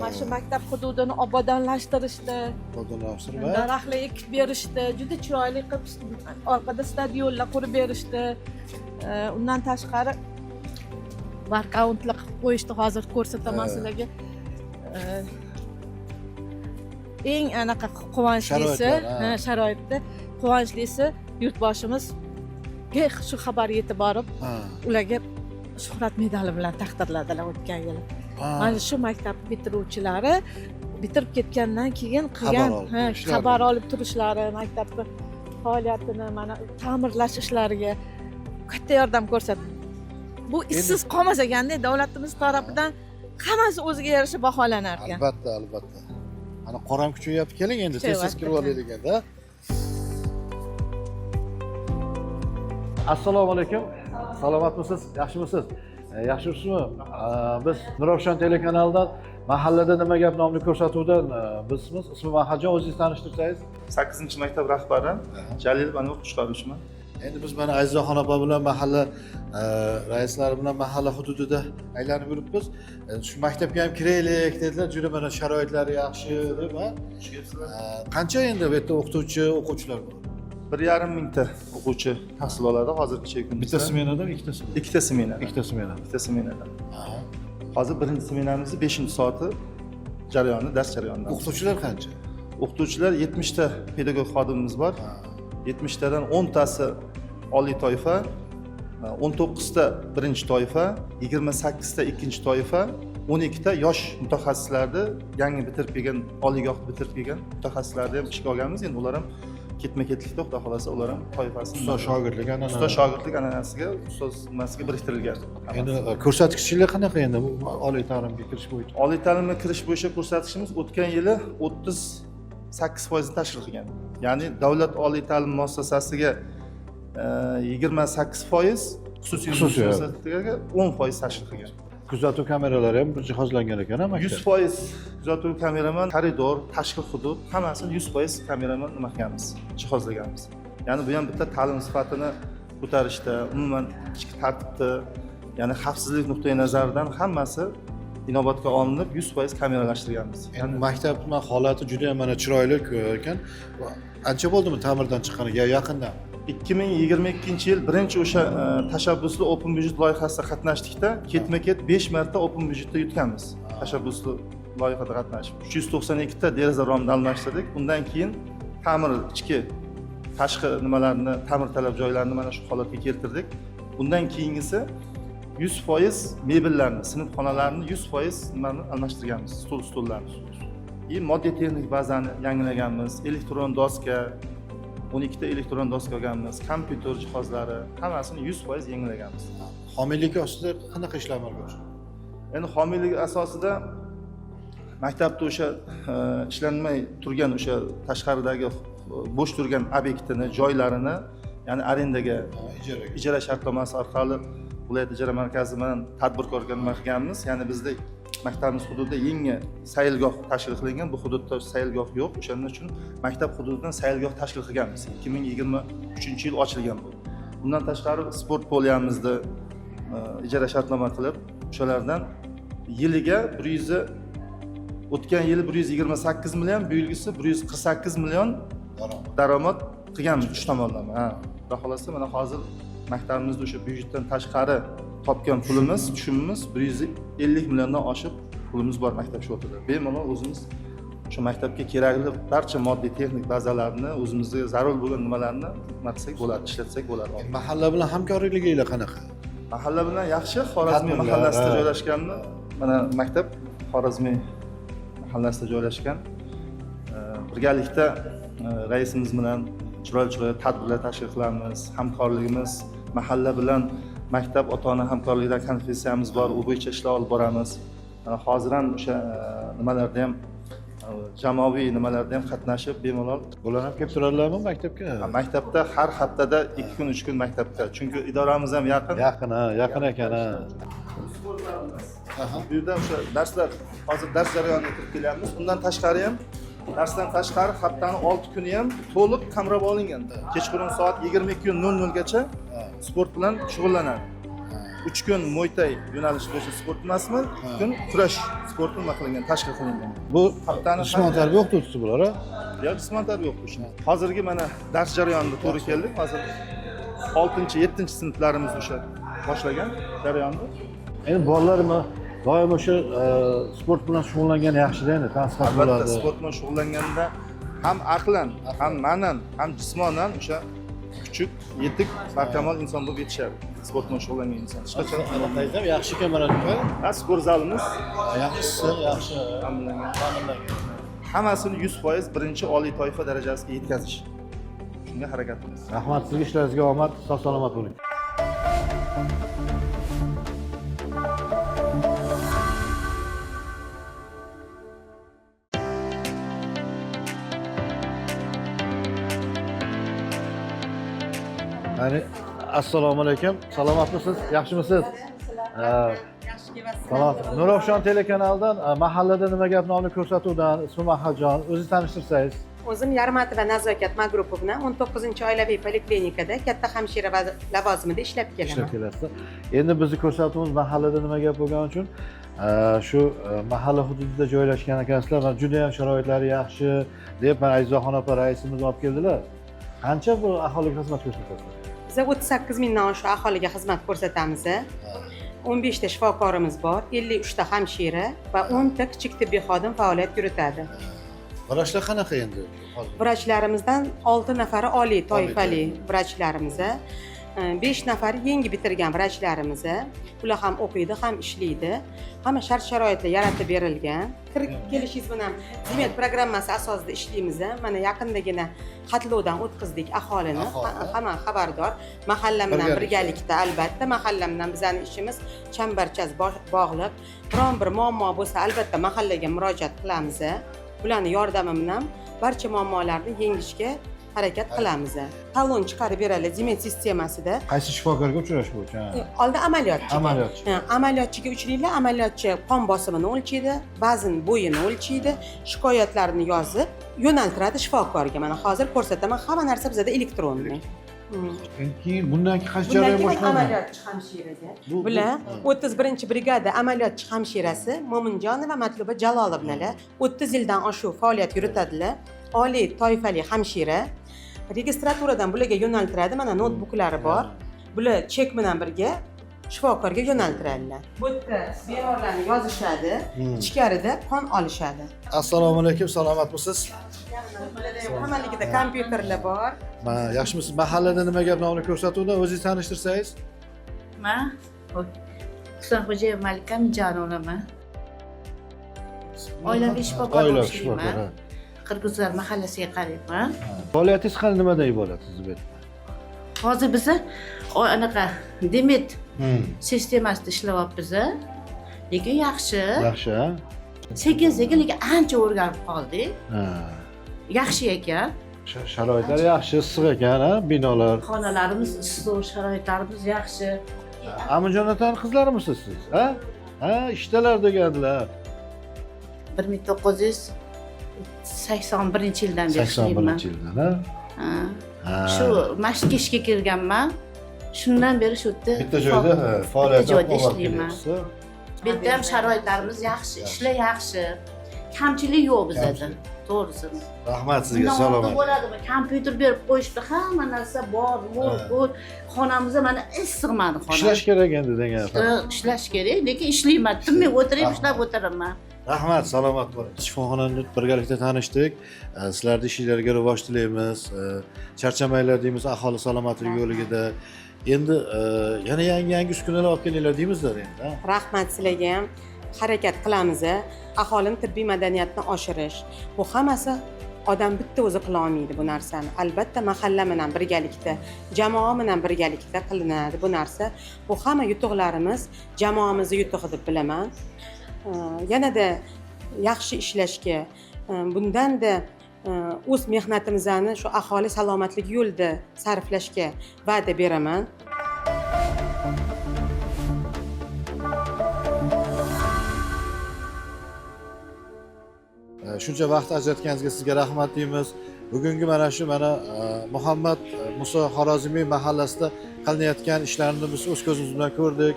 Mana shu maktab hududini obodonlashtirishdi. Daraxtlar ekib berishdi. Juda chiroyli qilib orqada stadionlar qurib berishdi. Undan tashqari barkauntlar qilib qo'yishdi. Hozir ko'rsataman sizlarga. Eng anaqa quvonchlisi, sharoitda quvonchlisi yurtboshimizga shu xabar yetib borib, ularga shuhrat medali bilan taqdirladilar o'tgan yili. Mana shu maktab bitiruvchilari bitirib ketgandan keyin qilgan xabar olib turishlari, maktabni faoliyatini, mana ta'mirlash ishlariga katta yordam ko'rsatdi. Bu ishsiz qolmas ekanda, davlatimiz tarafidan hammasi o'ziga yarasha baholanar ekan. Albatta, albatta. Ana qoram kuchayapti, keling endi tez-tez kirib olaylik endi. Assalomu alaykum. Salomatmisiz? Yaxshimisiz? Yaxshimisizmi? Biz Nurafshon telekanalidan Mahallada nima gap nomli ko'rsatuvdan bizmiz. Ismim Mahadjon, o'zingizni tanishtirsangiz. 8-maktab rahbari Jalil Banur Qushqorishman. Endi biz mana Azizaxon opa bilan mahalla raislari bilan mahalla hududida aylanib yuribmiz. Shu maktabga ham kiraylik dedilar. Juda mana sharoitlari yaxshi deb, ha? Qancha endi bu yerda o'quvchilar bor? 1,5 mingta o'quvchi tahsil oladi hozirgacha kunimizda. Bitta smenadami, ikkitasimi? Ikkita smenada. Ikkita smenada. Ikkita smenada. Hozir birinchi smenamizning 5-soati jarayoni, dars jarayonida. O'qituvchilar qancha? O'qituvchilar 70 ta pedagog xodimimiz bor. 70 tadan 10 tasi oliy toifa, 19 ta birinchi toifa, 28 ta ikkinchi toifa, 12 ta yosh mutaxassislarni yangi bitirib kelgan, oliygoh bitirib kelgan mutaxassislarni ham ishga olganmiz. Endi ular ham ketma-ketlikda xudo xolasa ular ham toifasini Ustoz shogirdlik an'anasi. ustoz shogirdlik an'anasiga, ustoz nimasiga biriktirilgan. Endi ko'rsatkichlar qanaqa endi bu oliy ta'limga kirish bo'yicha? Oliy ta'limga kirish bo'yicha ko'rsatkichimiz o'tgan yili 38% tashkil qilgan. Ya'ni davlat oliy ta'lim muassasasiga 28%, xususiy muassasaga 10% tashkil qilgan. Kuzatuv kameralari ham bir jihozlangan ekan, ha, maktab. 100% kuzatuv kameraman, koridor, tashqi hudud hammasini 100% kameraman nima qilganmiz, jihozlaganmiz. Ya'ni bu ham bitta ta'lim sifatini ko'tarishda, umuman ichki tartibda, ya'ni xavfsizlik nuqtai nazaridan hammasi inobatga olinib 100% kameralashtirganmiz. Endi maktabning holati juda ham mana chiroyli ekan. Ancha bo'ldimi ta'mirdan chiqqaniga, yaqindan? 2022-yil birinchi o'sha tashabbusli open budjet loyihasida qatnashdikda, ketma-ket 5 marta open budjetda yutganmiz. Tashabbusli loyihada qatnashib 392 ta deraza romni almashtirdik. Undan keyin ta'mir, ichki tashqi nimalarni, ta'mirtalab joylarni mana shu holatga keltirdik. Undan keyingisi 100% mebellarni, sinf xonalarni 100% nimani almashtirganmiz, stullarni. Moddiy texnik bazani yangilaganmiz, elektron doska 12 ta elektron doska olganmiz, kompyuter jihozlari hammasini 100% yangilaganmiz. Homiylik ostida qanaqa ishlar amalga oshdi? Endi homiylik asosida maktabda o'sha ishlanmay turgan o'sha tashqaridagi bo'sh turgan obyektini, joylarini, ya'ni arendaga, ijara shartnomasi orqali viloyat ijara markazi bilan tadbirkorga nima qilganmiz? Ya'ni bizda maktabimiz hududida yangi sayilgoh tashkil qilingan. Bu hududda sayilgoh yo'q. O'shaning uchun maktab hududidan sayilgoh tashkil qilganmiz. 2023-yil ochilgan bu. Bundan tashqari sport poliyamizni ijara shartnoma qilib, o'shalardan yiliga 100, o'tgan yili 128 million, bu yilgisi 148 million daromad qilganmiz 3 tomonlama. Ha, xudo xolasa mana hozir maktabimizda o'sha byudjetdan tashqari topgan pulimiz, tushumimiz 150 milliondan oshib pulimiz bor maktab shotida. Bemalol o'zimiz o'sha maktabga kerakli barcha moddiy texnik bazalarni, o'zimizga zarur bo'lgan nimalarni qilsak bo'ladi, ishlatsak bo'ladi. Mahalla bilan hamkorliklar qanaqa? Mahalla bilan yaxshi, Xorazmiy mahallasida joylashganmi? Mana maktab Xorazmiy mahallasida joylashgan. Birgalikda raisimiz bilan chiroyli tadbirlar tashkil qilamiz. Hamkorligimiz mahalla bilan maktab ota-ona hamkorligida konferensiyamiz bor, u bo'yicha ishlar olib boramiz. Mana hozir ham o'sha nimalarda ham jamoaviy nimalarda ham qatnashib bemalol. Bular ham kelib turadilarmi maktabga? Maktabda har haftada 2 kun, 3 kun maktabda. Chunki idoramiz ham yaqin. Yaqin ekan, ha. Bu yerda o'sha darslar, hozir dars jarayoniga kirib kelyapmiz. Undan tashqari ham darsdan tashqari haftaning 6 kuni ham to'liq qamrab olingan. Kechqurun soat 22:00 gacha sport bilan shug'ullanadi. 3 kun Muay Thai yo'nalishi bo'yicha sport emasmi? 1 kun kurash sporti nima qilingan, tashkil qilingan. Bu jismoniy tarbiya o'qituvchisi bular, ha? Yo'q, jismoniy tarbiya o'qituvchi. Hozirgi mana dars jarayonida to'g'ri keldik. Hozir 6-7-sinflarimiz o'sha boshlagan jarayonni. Endi bolalarmi doim o'sha sport bilan shug'ullangan yaxshi-da, endi transport bo'ladi. Albatta, sport bilan shug'ullanganda ham aqlan, ham ma'nan, ham jismonan o'sha kuchuk, yetuk, barkamol inson bo'lib yetishadi. Sport bilan shug'ullangan inson. Hech qachon Aytdim, yaxshi ekan mana bu. Ha, sport zalimiz Yaxshi. ta'minlangan. Hammasini 100% birinchi oliy toifa darajasiga yetkazish. Shunga harakat qilamiz. Rahmat, sizga ishlaringizga omad, sog' salomat bo'ling. Ya'ni Assalomu alaykum. Salomatmisiz? Yaxshimisiz? Salomat. Nurafshon telekanalidan mahallada nima gap nomli ko'rsatuvdan ismi Mahajon. O'zingizni tanishtirsangiz. O'zim Yarmatova Nazokat Magrupovna 19-oilaviy poliklinikada katta hamshira lavozimida ishlab Ishlab kelaman. kelasiz. Endi bizning ko'rsatuvimiz mahallada nima gap bo'lgani uchun shu mahalla hududida joylashgan ekansizlar va juda ham sharoitlari yaxshi deb mana Azizaxon opa raisimiz olib keldilar. Qancha bu aholiga xizmat ko'rsatasiz? Biz 38 mingdan oshiq aholiga xizmat ko'rsatamiz. 15 ta shifokorimiz bor, 53 ta hamshira va 10 ta kichik tibbiy xodim faoliyat yuritadi. Vrachlar qanaqa endi? Vrachlarimizdan 6 nafari oliy toifali vrachlarimiz, 5 nafari yangi bitirgan vrachlarimiz. Ular ham o'qiydi, ham ishlaydi. Hamma shart-sharoitlar yaratib berilgan. Kirib kelishingiz bilan Zimet programmasi asosida ishlaymiz. Mana yaqindagina xatlovdan o'tkazdik aholini. Hamma xabardor. Mahalla bilan birgalikda albatta mahalla bilan bizning ishimiz chambarchas bog'liq. Biron bir muammo bo'lsa albatta mahallaga murojaat qilamiz. Bularning yordami bilan barcha muammolarni yengishga harakat qilamiz. Talon chiqarib beradi Zimet sistemasida. Qaysi shifokorga uchrash bo'yicha? Oldin amaliyotchi. Amaliyotchi. Amaliyotchiga uchraydilar. Amaliyotchi qon bosimini o'lchaydi, vazn bo'yini o'lchaydi, shikoyatlarini yozib, yo'naltiradi shifokorga. Mana hozir ko'rsataman, hamma narsa bizda elektronniy. Keyin bundan keyin qaysi jarayon boshlanadi? Amaliyotchi hamshiraga. Bular 31-brigada amaliyotchi hamshirasi Mo'minjonova Matluba Jalolovnalar 30 yildan oshiq faoliyat yuritadilar. Oliy toifali hamshira. Registraturadan bularga yo'naltiradi. Mana notbuklari bor. Bular chek bilan birga shifokorga yo'naltiradilar. Bu yerda bemorlarni yozishadi, ichkarida qon olishadi. Assalomu alaykum, salomatmisiz? Hammaligida kompyuterlar bor. Yaxshimisiz? Mahallada nima gap nomli ko'rsatuvda o'zingizni tanishtirsangiz? Men Husanxo'jayev Malika Mijonovaman. Oilaviy shifokor bo'lib ishlayman. Qirg'izlar mahallasiga qarayman. Faoliyatingiz qanday nimadan iborat siz bu yerda? Hozir biz anaqa Demet sistemasida ishlayapmiz. Lekin yaxshi. Yaxshi, ha? Sekin-sekin lekin ancha o'rganib qoldik. Yaxshi ekan. Sharoitlar yaxshi, issiq ekan, ha, binolar. Xonalarimiz issiq, sharoitlarimiz yaxshi. Aminjon otaning qizlarimisiz siz, ha? Ha, ishdalar degandilar. 1981-yildan beri ishlayman. 81-yildan, ha? Shu masjidga ishga kirganman. Shundan beri shu yerda bitta joyda faoliyat ishlayman. Bu yerda ham sharoitlarimiz yaxshi, ishlar yaxshi. Kamchilik yo'q bizda. To'g'risi. Rahmat sizga, salomat. Bo'ladimi? Kompyuter berib qo'yishdi, hamma narsa bor, bor. Xonamizda mana issiq mani xonam. Ishlash kerak endi degan. Ishlash kerak, lekin ishlayman. Tinmay o'tirib ishlab o'tiraman. Rahmat, salomat bo'ling. Shifoxonani birgalikda tanishdik. Sizlarning ishlaringizga rivoj tilaymiz. Charchamanglar deymiz aholi salomatligi yo'ligida. Endi yana yangi uskunalar olib kelinglar deymizlar endi. Rahmat sizlarga ham. Harakat qilamiz. Aholini tibbiy madaniyatni oshirish. Bu hammasi odam bitta o'zi qila olmaydi bu narsani. Albatta mahalla bilan birgalikda, jamoa bilan birgalikda qilinadi bu narsa. Bu hamma yutuqlarimiz jamoamizning yutug'i deb bilaman. Yanada yaxshi ishlashga, bundanda o'z mehnatimizni shu aholi salomatligi yo'lida sarflashga va'da beraman. Shuncha vaqt ajratganingizga sizga rahmat deymiz. Bugungi mana Muhammad Muso Xorazmiy mahallasida qilinayotgan ishlarni biz o'z ko'zimiz bilan ko'rdik.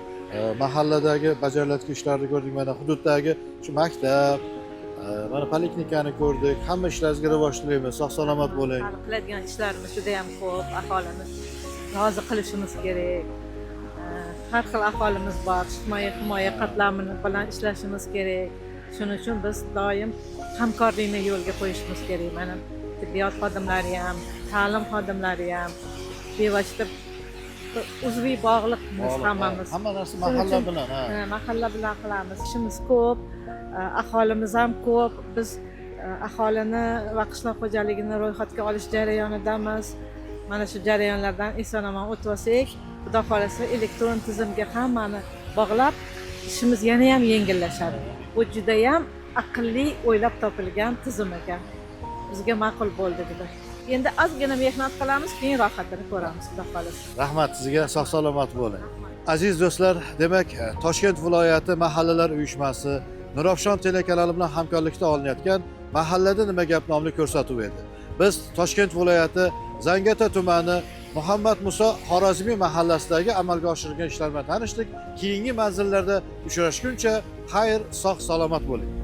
Mahalladagi bajarilayotgan ishlarni ko'rdik. Mana hududdagi shu maktab, mana poliklinikani ko'rdik. Hamma ishlaringizga rivoj tilaymiz. Sog' salomat bo'ling. Qiladigan ishlarimiz juda ham ko'p. Aholini rozi qilishimiz kerak. Har xil aholimiz bor. Ijtimoiy himoya qatlamini bilan ishlashimiz kerak. Shuning uchun biz doim hamkorlikni yo'lga qo'yishimiz kerak. Mana tibbiyot xodimlari ham, ta'lim xodimlari ham bevosita uzviy bog'liqmiz hammamiz. Hamma narsa mahalla bilan, ha. Mahalla bilan qilamiz. Ishimiz ko'p, aholimiz ham ko'p. Biz aholini va qishloq xo'jaligini ro'yxatga olish jarayonidamiz. Mana shu jarayonlardan eson-omon o'tib olsak, xudo xolasa elektron tizimga hammani bog'lab, ishimiz yana ham yengillashadi. Bu juda ham aqlli o'ylab topilgan tizim ekan. Bizga ma'qul bo'ldi juda. endi ozgina mehnat qilamiz, keyin rohatini ko'ramiz, xudo xohlasa. Rahmat sizga, sog' salomat bo'ling. Aziz do'stlar, demak, Toshkent viloyati mahallalar uyushmasi Nurafshon telekanali bilan hamkorlikda olinayotgan Mahallada nima gap nomli ko'rsatuv edi. Biz Toshkent viloyati Zangata tumani Muhammad Muso Xorazmiy mahallasidagi amalga oshirilgan ishlar bilan tanishdik. Keyingi manzillarda uchrashguncha xayr, sog' salomat bo'ling.